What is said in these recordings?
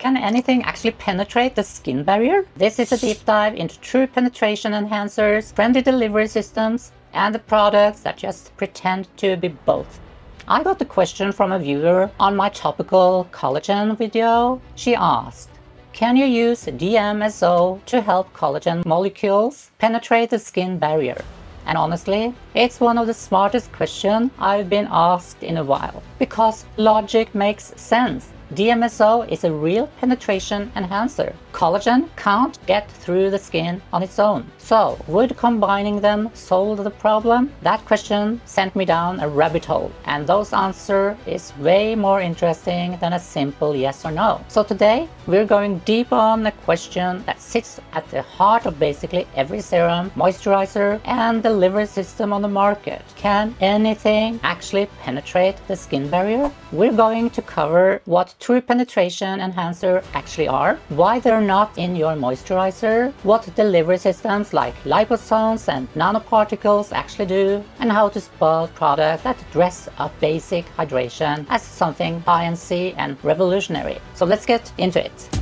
Can anything actually penetrate the skin barrier? This is a deep dive into true penetration enhancers, friendly delivery systems, and the products that just pretend to be both. I got the question from a viewer on my topical collagen video. She asked, can you use DMSO to help collagen molecules penetrate the skin barrier? And honestly, it's one of the smartest questions I've been asked in a while, because logic makes sense. DMSO is a real penetration enhancer. Collagen can't get through the skin on its own. So, would combining them solve the problem? That question sent me down a rabbit hole, and those answer is way more interesting than a simple yes or no. So today, we're going deep on the question that sits at the heart of basically every serum, moisturizer, and delivery system on the market. Can anything actually penetrate the skin barrier? We're going to cover what true penetration enhancer actually are, why they're not in your moisturizer, what delivery systems like Liposomes and Nanoparticles actually do, and how to spot products that dress up basic hydration as something fancy and revolutionary. So let's get into it.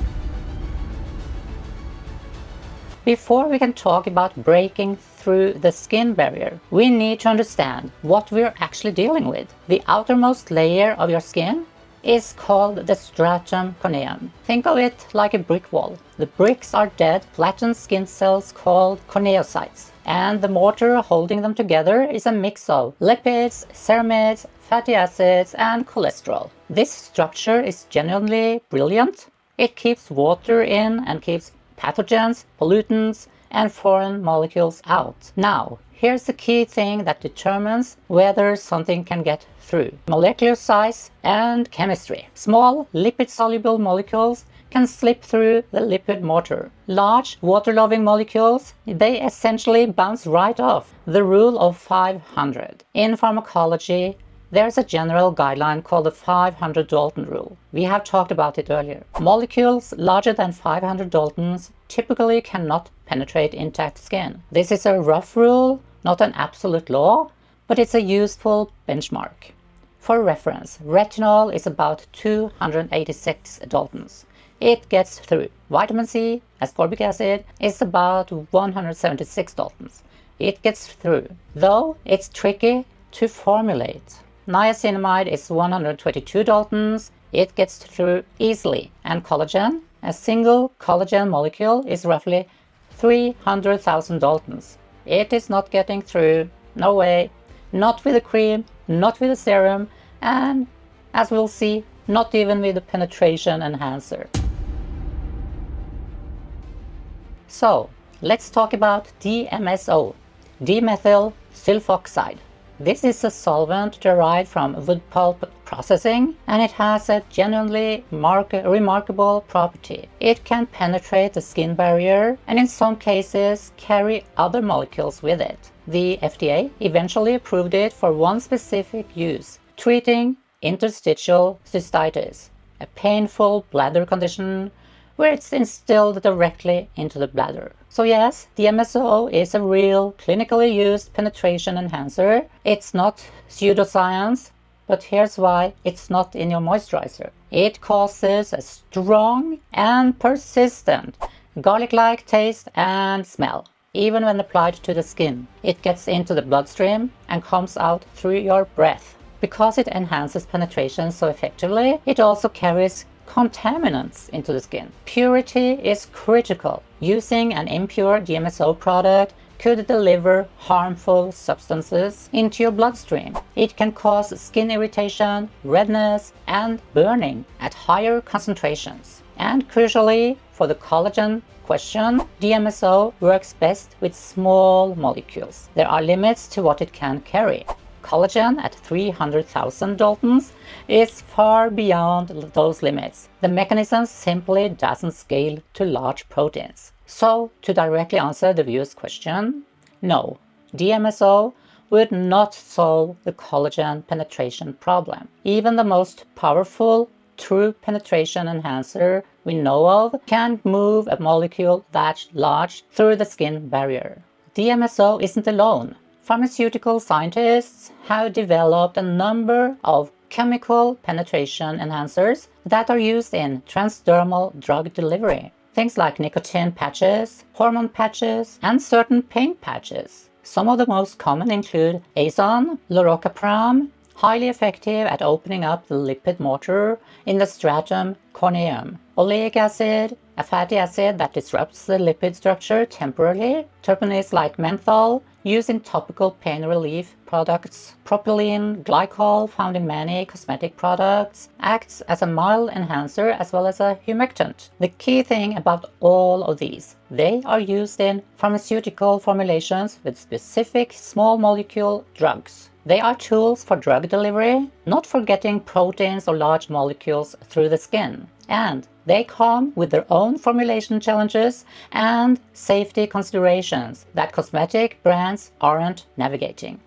Before we can talk about breaking through the skin barrier, we need to understand what we're actually dealing with. The outermost layer of your skin is called the stratum corneum. Think of it like a brick wall. The bricks are dead, flattened skin cells called corneocytes, and the mortar holding them together is a mix of lipids, ceramides, fatty acids, and cholesterol. This structure is genuinely brilliant. It keeps water in and keeps pathogens, pollutants, and foreign molecules out. Now, here's the key thing that determines whether something can get through: molecular size and chemistry. Small lipid-soluble molecules can slip through the lipid mortar. Large water-loving molecules, they essentially bounce right off. The rule of 500. In pharmacology, there's a general guideline called the 500 Dalton rule. We have talked about it earlier. Molecules larger than 500 Daltons typically cannot penetrate intact skin. This is a rough rule, not an absolute law, but it's a useful benchmark. For reference, retinol is about 286 Daltons. It gets through. Vitamin C, ascorbic acid, is about 176 Daltons. It gets through, though it's tricky to formulate. Niacinamide is 122 Daltons. It gets through easily. And collagen, a single collagen molecule, is roughly 300,000 Daltons. It is not getting through. No way. Not with a cream, not with a serum, and as we'll see, not even with a penetration enhancer. So, let's talk about DMSO, dimethyl sulfoxide. This is a solvent derived from wood pulp processing, and it has a genuinely remarkable property. It can penetrate the skin barrier and in some cases carry other molecules with it. The FDA eventually approved it for one specific use: treating interstitial cystitis, a painful bladder condition where it's instilled directly into the bladder. So yes, DMSO is a real clinically used penetration enhancer. It's not pseudoscience, but here's why it's not in your moisturizer. It causes a strong and persistent garlic-like taste and smell, even when applied to the skin. It gets into the bloodstream and comes out through your breath. Because it enhances penetration so effectively, it also carries contaminants into the skin. Purity is critical. Using an impure DMSO product could deliver harmful substances into your bloodstream. It can cause skin irritation, redness, and burning at higher concentrations. And crucially, for the collagen question, DMSO works best with small molecules. There are limits to what it can carry. Collagen at 300,000 Daltons is far beyond those limits. The mechanism simply doesn't scale to large proteins. So, to directly answer the viewer's question, no, DMSO would not solve the collagen penetration problem. Even the most powerful true penetration enhancer we know of can move a molecule that large through the skin barrier. DMSO isn't alone. Pharmaceutical scientists have developed a number of chemical penetration enhancers that are used in transdermal drug delivery. Things like nicotine patches, hormone patches, and certain pain patches. Some of the most common include azon, lorocapram, highly effective at opening up the lipid mortar in the stratum corneum, oleic acid, a fatty acid that disrupts the lipid structure temporarily, terpenes like menthol, used in topical pain relief products, propylene glycol found in many cosmetic products, acts as a mild enhancer as well as a humectant. The key thing about all of these, they are used in pharmaceutical formulations with specific small molecule drugs. They are tools for drug delivery, not for getting proteins or large molecules through the skin. And they come with their own formulation challenges and safety considerations that cosmetic brands aren't navigating.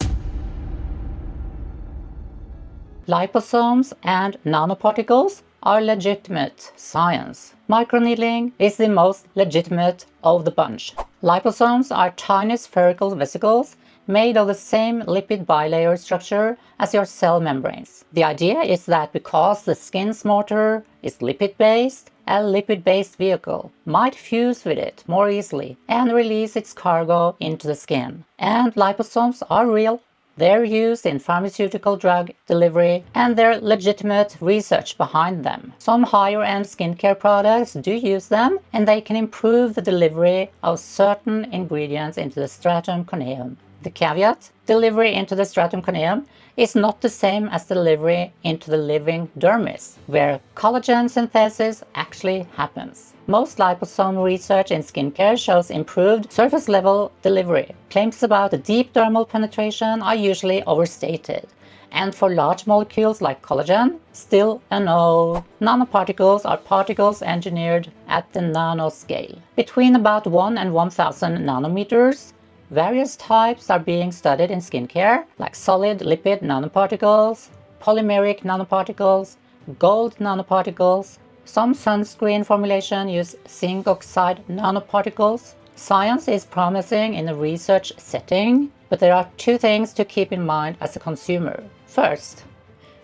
Liposomes and nanoparticles are legitimate science. Microneedling is the most legitimate of the bunch. Liposomes are tiny spherical vesicles made of the same lipid bilayer structure as your cell membranes. The idea is that because the skin's mortar is lipid-based, a lipid-based vehicle might fuse with it more easily and release its cargo into the skin. And liposomes are real. They're used in pharmaceutical drug delivery and there's legitimate research behind them. Some higher-end skincare products do use them and they can improve the delivery of certain ingredients into the stratum corneum. The caveat, delivery into the stratum corneum is not the same as delivery into the living dermis, where collagen synthesis actually happens. Most liposome research in skincare shows improved surface-level delivery. Claims about deep dermal penetration are usually overstated. And for large molecules like collagen, still a no. Nanoparticles are particles engineered at the nanoscale. Between about 1 and 1000 nanometers, various types are being studied in skincare, like solid lipid nanoparticles, polymeric nanoparticles, gold nanoparticles. Some sunscreen formulation use zinc oxide nanoparticles. Science is promising in a research setting, but there are two things to keep in mind as a consumer. First,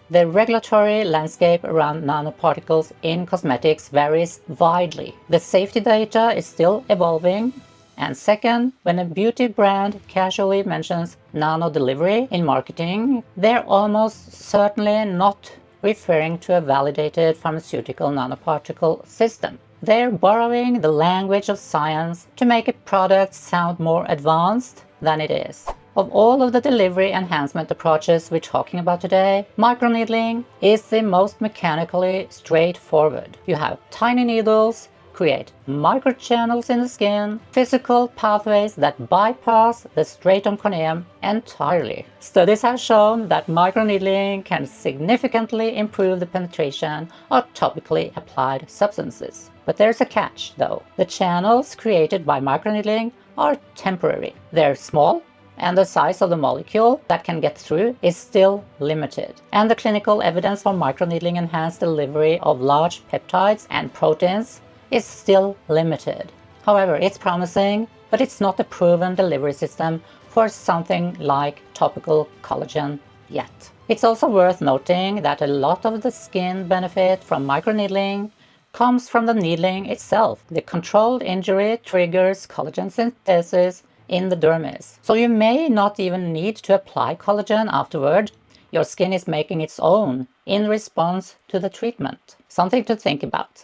the regulatory landscape around nanoparticles in cosmetics varies widely. The safety data is still evolving. And second, when a beauty brand casually mentions nano delivery in marketing, they're almost certainly not referring to a validated pharmaceutical nanoparticle system. They're borrowing the language of science to make a product sound more advanced than it is. Of all of the delivery enhancement approaches we're talking about today, microneedling is the most mechanically straightforward. You have tiny needles, create microchannels in the skin, physical pathways that bypass the stratum corneum entirely. Studies have shown that microneedling can significantly improve the penetration of topically applied substances. But there's a catch, though. The channels created by microneedling are temporary. They're small, and the size of the molecule that can get through is still limited. And the clinical evidence for microneedling enhanced delivery of large peptides and proteins is still limited. However, it's promising, but it's not a proven delivery system for something like topical collagen yet. It's also worth noting that a lot of the skin benefit from microneedling comes from the needling itself. The controlled injury triggers collagen synthesis in the dermis. So you may not even need to apply collagen afterward. Your skin is making its own in response to the treatment. Something to think about.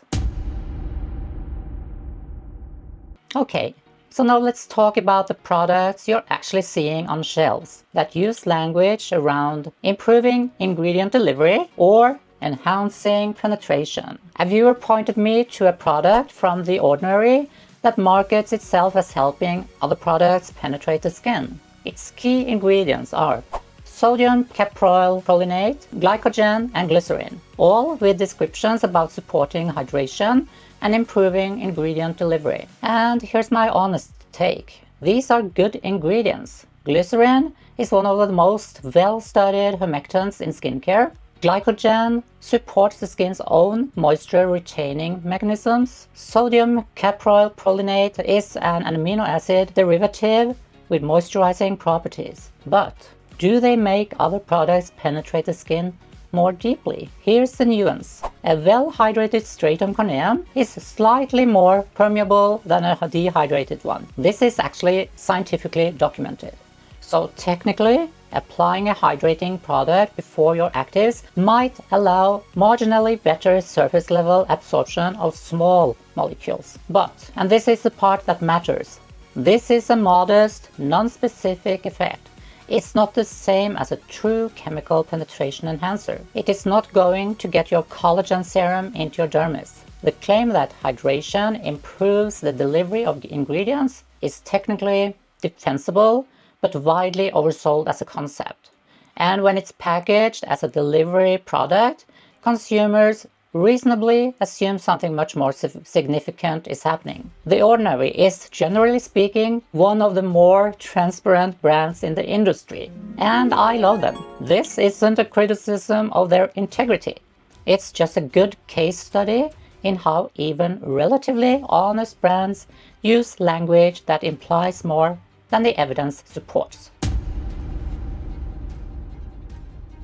Okay, so now let's talk about the products you're actually seeing on shelves that use language around improving ingredient delivery or enhancing penetration. A viewer pointed me to a product from The Ordinary that markets itself as helping other products penetrate the skin. Its key ingredients are sodium capryl prolinate, glycogen, and glycerin, all with descriptions about supporting hydration and improving ingredient delivery. And here's my honest take. These are good ingredients. Glycerin is one of the most well-studied humectants in skincare. Glycogen supports the skin's own moisture-retaining mechanisms. Sodium capryl prolinate is an amino acid derivative with moisturizing properties. But do they make other products penetrate the skin more deeply. Here's the nuance. A well-hydrated stratum corneum is slightly more permeable than a dehydrated one. This is actually scientifically documented. So technically, applying a hydrating product before your actives might allow marginally better surface level absorption of small molecules. But, and this is the part that matters, this is a modest, non-specific effect. It's not the same as a true chemical penetration enhancer. It is not going to get your collagen serum into your dermis. The claim that hydration improves the delivery of ingredients is technically defensible, but widely oversold as a concept. And when it's packaged as a delivery product, consumers reasonably assume something much more significant is happening. The Ordinary is, generally speaking, one of the more transparent brands in the industry, and I love them. This isn't a criticism of their integrity. It's just a good case study in how even relatively honest brands use language that implies more than the evidence supports.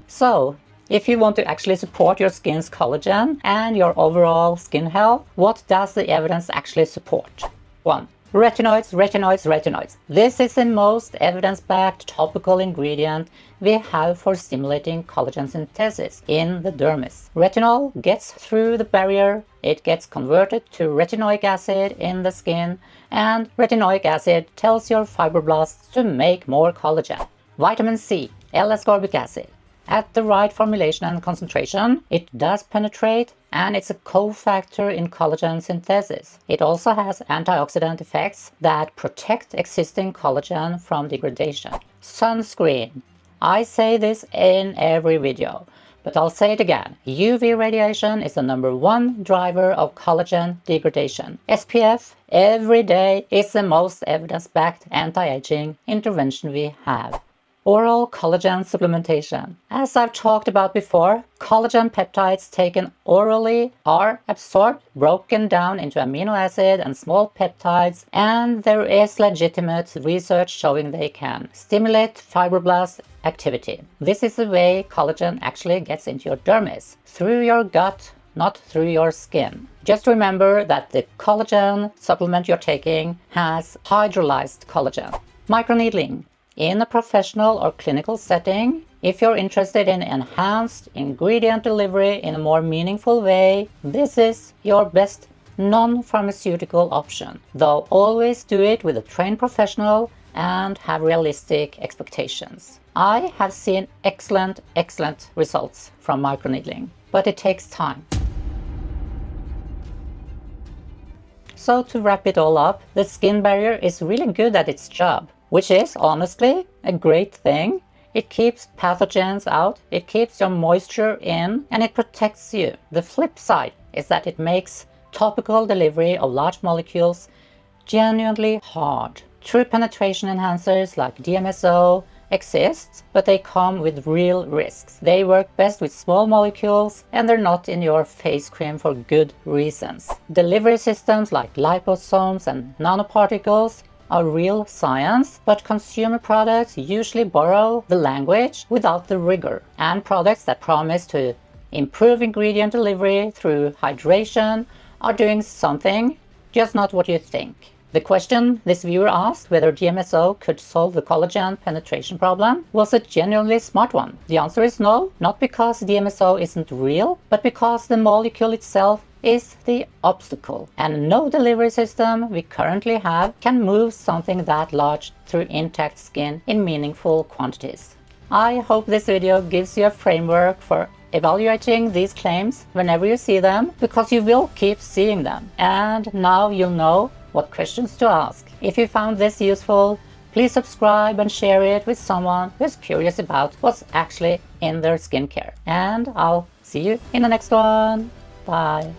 So, if you want to actually support your skin's collagen and your overall skin health, what does the evidence actually support? 1. Retinoids, retinoids, retinoids. This is the most evidence-backed topical ingredient we have for stimulating collagen synthesis in the dermis. Retinol gets through the barrier, it gets converted to retinoic acid in the skin, and retinoic acid tells your fibroblasts to make more collagen. Vitamin C, L-ascorbic acid. At the right formulation and concentration, it does penetrate, and it's a cofactor in collagen synthesis. It also has antioxidant effects that protect existing collagen from degradation. Sunscreen. I say this in every video, but I'll say it again. UV radiation is the #1 driver of collagen degradation. SPF every day is the most evidence-backed anti-aging intervention we have. Oral collagen supplementation. As I've talked about before, collagen peptides taken orally are absorbed, broken down into amino acid and small peptides, and there is legitimate research showing they can stimulate fibroblast activity. This is the way collagen actually gets into your dermis, through your gut, not through your skin. Just remember that the collagen supplement you're taking has hydrolyzed collagen. Microneedling. In a professional or clinical setting, if you're interested in enhanced ingredient delivery in a more meaningful way, this is your best non-pharmaceutical option, though always do it with a trained professional and have realistic expectations. I have seen excellent results from microneedling, but it takes time. So to wrap it all up, the skin barrier is really good at its job, which is honestly a great thing. It keeps pathogens out, it keeps your moisture in, and it protects you. The flip side is that it makes topical delivery of large molecules genuinely hard. True penetration enhancers like DMSO exist, but they come with real risks. They work best with small molecules, and they're not in your face cream for good reasons. Delivery systems like liposomes and nanoparticles are real science, but consumer products usually borrow the language without the rigor, and products that promise to improve ingredient delivery through hydration are doing something, just not what you think. The question this viewer asked, whether DMSO could solve the collagen penetration problem, was a genuinely smart one. The answer is no, not because DMSO isn't real, but because the molecule itself is the obstacle, and no delivery system we currently have can move something that large through intact skin in meaningful quantities. I hope this video gives you a framework for evaluating these claims whenever you see them, because you will keep seeing them, and now you'll know what questions to ask. If you found this useful, please subscribe and share it with someone who's curious about what's actually in their skincare. And I'll see you in the next one. Bye.